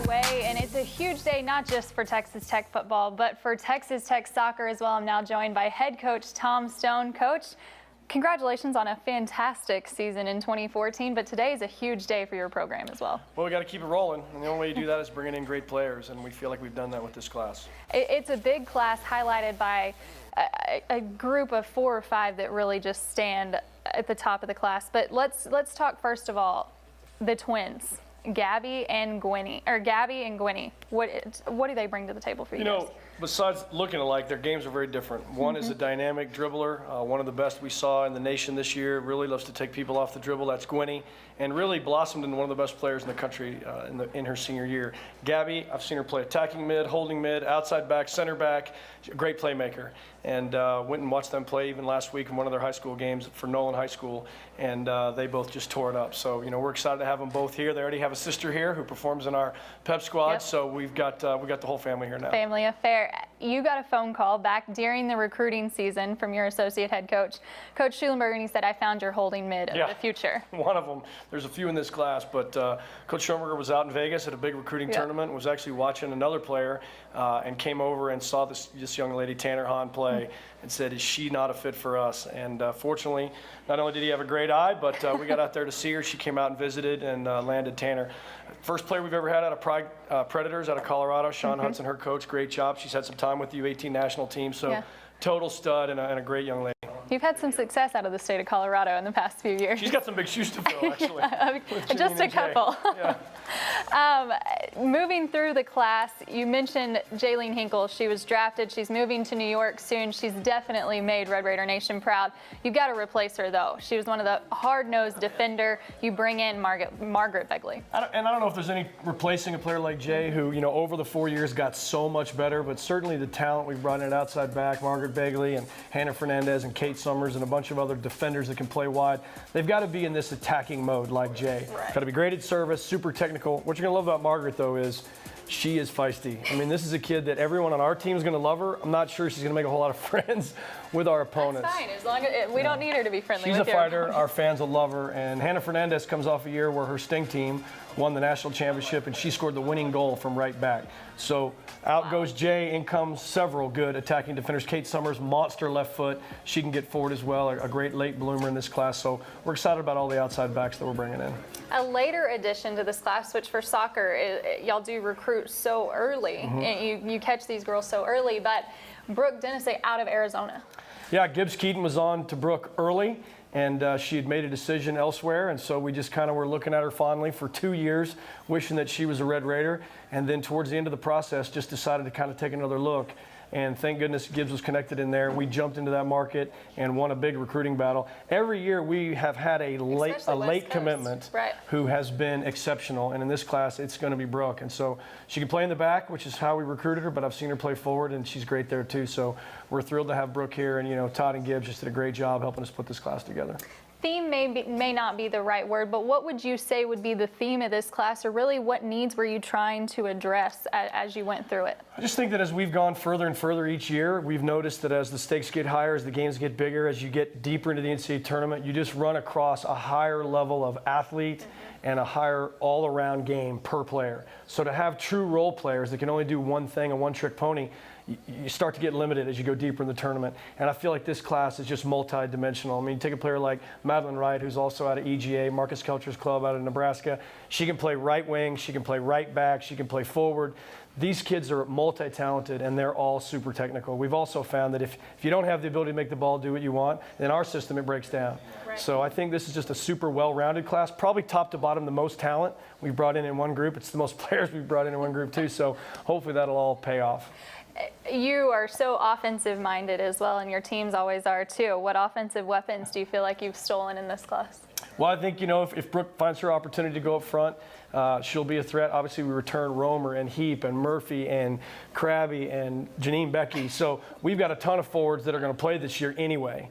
underway, and it's a huge day not just for Texas Tech football, but for Texas Tech soccer as well. I'm now joined by head coach Tom Stone. Coach, congratulations on a fantastic season in 2014, but today is a huge day for your program as well. Well, we got to keep it rolling, and the only way you do that is bringing in great players, and we feel like we've done that with this class. It's a big class highlighted by a group of 4 or 5 that really just stand at the top of the class. But let's talk first of all, the twins. Gabby and Gwenny. What do they bring to the table for you? You know, besides looking alike, their games are very different. One is a dynamic dribbler, one of the best we saw in the nation this year. Really loves to take people off the dribble. That's Gwenny, and really blossomed into one of the best players in the country in her senior year. Gabby, I've seen her play attacking mid, holding mid, outside back, center back. She's a great playmaker, and went and watched them play even last week in one of their high school games for Nolan High School, and they both just tore it up. So, you know, we're excited to have them both here. They already have a sister here who performs in our pep squad, so we've got the whole family here now. Family affair. You got a phone call back during the recruiting season from your associate head coach, Coach Schulenberger, and he said, "I found your holding mid of the future." One of them. There's a few in this class, but Coach Schulenberger was out in Vegas at a big recruiting tournament, was actually watching another player, and came over and saw this young lady, Tanner Hahn, play, and said, "Is she not a fit for us?" And fortunately, not only did he have a great eye, but we got out there to see her. She came out and visited and landed Tanner. First player we've ever had out of Pride Predators out of Colorado. Sean Hudson, her coach, great job. She's had some time with the U18 national team, so total stud and a great young lady. You've had some success out of the state of Colorado in the past few years. She's got some big shoes to fill, actually. Just a couple. Moving through the class, you mentioned Jaylene Hinkle. She was drafted. She's moving to New York soon. She's definitely made Red Raider Nation proud. You've got to replace her, though. She was one of the hard-nosed defender. You bring in Margaret Begley. I don't know if there's any replacing a player like Jay, who, you know, over the 4 years got so much better, but certainly the talent we've brought in at outside back, Margaret Begley and Hannah Fernandez and Kate Summers and a bunch of other defenders that can play wide. They've got to be in this attacking mode like Jay. Got to be great at service, super technical. What you're going to love about Margaret, though, is she is feisty. I mean, this is a kid that everyone on our team is going to love her. I'm not sure she's going to make a whole lot of friends with our opponents. That's fine, as long as we don't need her to be friendly with you. She's a fighter. Our fans will love her. And Hannah Fernandez comes off a year where her Sting team won the national championship, and she scored the winning goal from right back. So out goes Jay, in comes several good attacking defenders. Kate Summers, monster left foot. She can get forward as well, a great late bloomer in this class. So we're excited about all the outside backs that we're bringing in. A later addition to this class, which for soccer, y'all do recruit so early, and you catch these girls so early, but Brooke Dennisay out of Arizona. Yeah, Gibbs Keaton was on to Brooke early, and she had made a decision elsewhere, and so we just kind of were looking at her fondly for 2 years, wishing that she was a Red Raider, and then towards the end of the process just decided to kind of take another look. And thank goodness Gibbs was connected in there. We jumped into that market and won a big recruiting battle. Every year we have had a late commitment who has been exceptional. And in this class, it's going to be Brooke. And so she can play in the back, which is how we recruited her, but I've seen her play forward, and she's great there too. So we're thrilled to have Brooke here. And, you know, Todd and Gibbs just did a great job helping us put this class together. Theme may not be the right word, but what would you say would be the theme of this class, or really what needs were you trying to address as you went through it? I just think that as we've gone further and further each year, we've noticed that as the stakes get higher, as the games get bigger, as you get deeper into the NCAA tournament, you just run across a higher level of athlete and a higher all-around game per player. So to have true role players that can only do one thing, a one-trick pony, you start to get limited as you go deeper in the tournament. And I feel like this class is just multi-dimensional. I mean, you take a player like Madeline Wright, who's also out of EGA, Marcus Kelcher's club out of Nebraska. She can play right wing, she can play right back, she can play forward. These kids are multi-talented, and they're all super technical. We've also found that if you don't have the ability to make the ball do what you want, in our system it breaks down. So I think this is just a super well-rounded class, probably top to bottom the most talent we've brought in one group. It's the most players we've brought in one group too, so hopefully that'll all pay off. You are so offensive-minded as well, and your teams always are too. What offensive weapons do you feel like you've stolen in this class? Well, I think, you know, if Brooke finds her opportunity to go up front, she'll be a threat. Obviously, we return Romer and Heap and Murphy and Krabby and Janine Becky. So we've got a ton of forwards that are going to play this year anyway.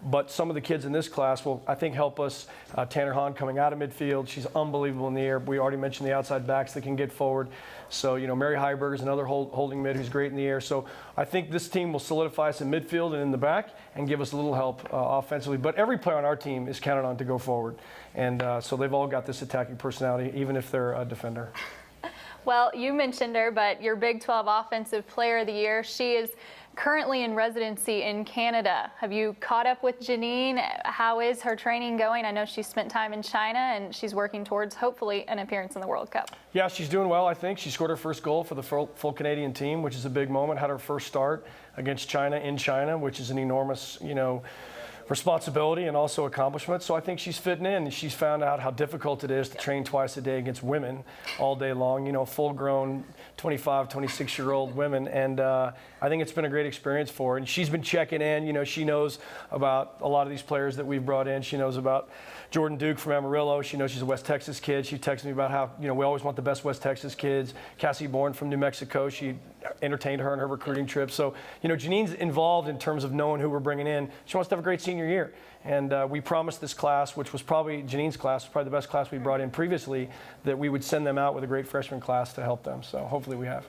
But some of the kids in this class will, I think, help us. Tanner Hahn coming out of midfield. She's unbelievable in the air. We already mentioned the outside backs that can get forward. So, you know, Mary Heiberg is another holding mid who's great in the air. So I think this team will solidify us in midfield and in the back and give us a little help offensively. But every player on our team is counted on to go forward. And so they've all got this attacking personality, even if they're a defender. Well, you mentioned her, but your Big 12 Offensive Player of the Year. She is currently in residency in Canada. Have you caught up with Janine? How is her training going? I know she spent time in China, and she's working towards, hopefully, an appearance in the World Cup. Yeah, she's doing well, I think. She scored her first goal for the full Canadian team, which is a big moment. Had her first start against China in China, which is an enormous, responsibility and also accomplishment. So I think she's fitting in. She's found out how difficult it is to train twice a day against women all day long, full-grown 25, 26-year-old women. And I think it's been a great experience for her. And she's been checking in. She knows about a lot of these players that we've brought in. She knows about Jordan Duke from Amarillo. She knows she's a West Texas kid. She texted me about how, we always want the best West Texas kids. Cassie Bourne from New Mexico. She entertained her on her recruiting trip. So, Janine's involved in terms of knowing who we're bringing in. She wants to have a great senior year. And we promised this class, which was probably Janine's class, probably the best class we brought in previously, that we would send them out with a great freshman class to help them. So hopefully we have.